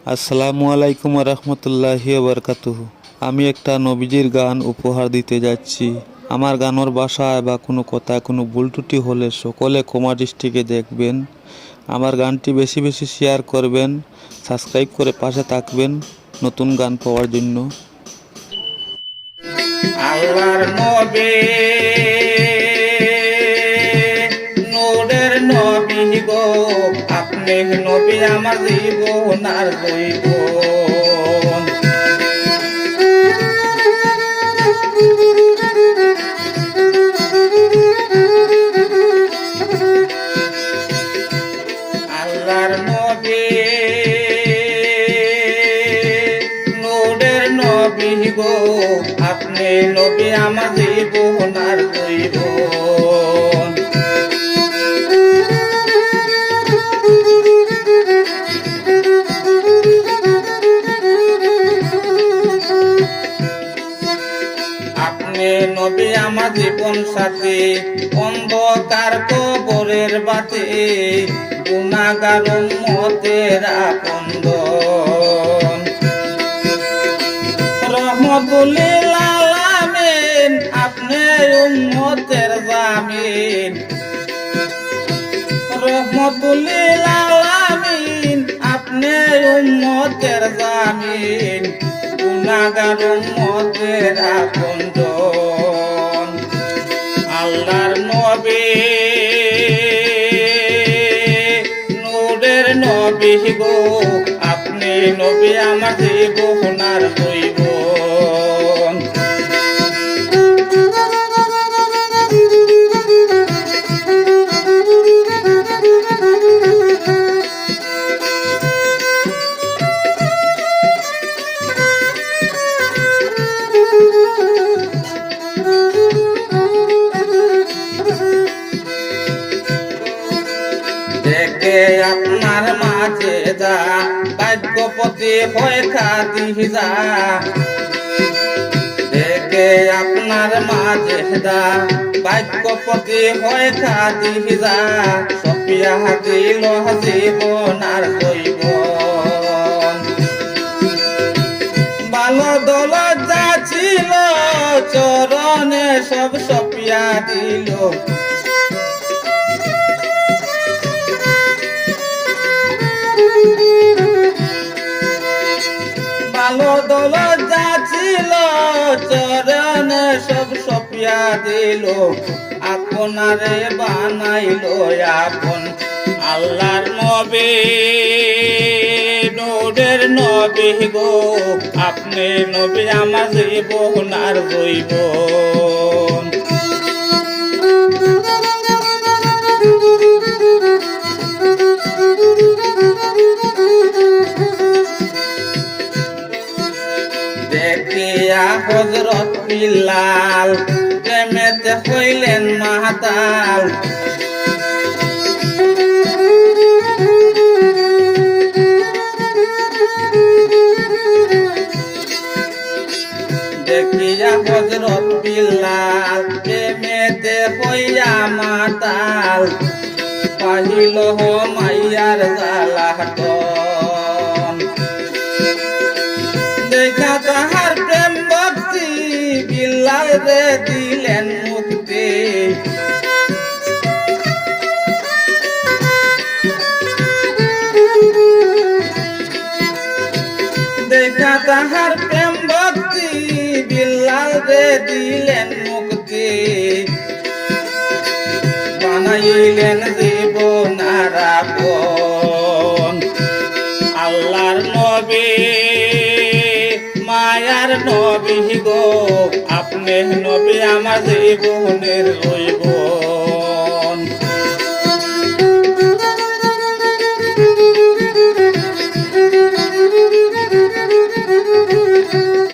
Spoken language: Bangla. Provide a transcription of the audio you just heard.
আসসালামু আলাইকুম রহমতুল্লাহি বারকাতুহু। আমি একটা নবীজির গান উপহার দিতে যাচ্ছি। আমার গানের ভাষায় বা কোনো কথায় কোনো ভুল ত্রুটি হলে সকলে ক্ষমা দৃষ্টিতে দেখবেন। আমার গানটি বেশি বেশি শেয়ার করবেন, সাবস্ক্রাইব করে পাশে থাকবেন নতুন গান পাওয়ার জন্য। আল্লাহর নবী নূরের নবী গো, আপনি নবী আমার জীবন আর জীবন। আল্লাহর নবী নূরের নবী গো, আপনি নবী আমার জীবন আর জীবন। আপনি নবী আমার জীবন সাথী, অন্ধকার কবরের বাতি, গুনাহগার উম্মতের আপনজন। রহমতুল লিল আলামিন, আপনি উম্মতের জামিন। রহমতুল লিল আলামিন, আপনি উম্মতের জামিন, গুনাহগার উম্মতের আপনজন। আল্লাহর নবী নূরের নবী গো, আপনি নবী আমার জীবন আর জীবন। দেখে আপনার মাঝে যা, ভাগ্যপতি হয়ে খাতি যা। দেখে আপনার মাঝে যা, ভাগ্যপতি হয়ে খাতি যা। সপিয়া দিল জীবন আর জীবন। ভালো দল যা ছিল চরণে সব সপিয়া দিল। ভালো দল যা ছিল চরণে সব সপিয়া দিল। আপনারে বানাইল আপন। আল্লাহর নবী নূরের নবী গো, আপনি নবী আমার জীবন আর জীবন। দেখিয়া হযরত বিল্লাল প্রেমেতে হইলেন মাতাল। দেখিয়া হযরত বিল্লাল প্রেমেতে হইয়া মাতাল। পাহিল মাইয়ার জ্বালাতন। দেখা তাহার প্রেম ভক্তি, বিল্লাল রে দিলেন মুক্তি। দেখা তাহার প্রেম ভক্তি, বিল্লাল রে দিলেন মুক্তি। বানাইলেন জীবন আর আপন। আল্লাহর নবী মায়ার নবী গো, আপনি নবী আমার জীবনের জীবন।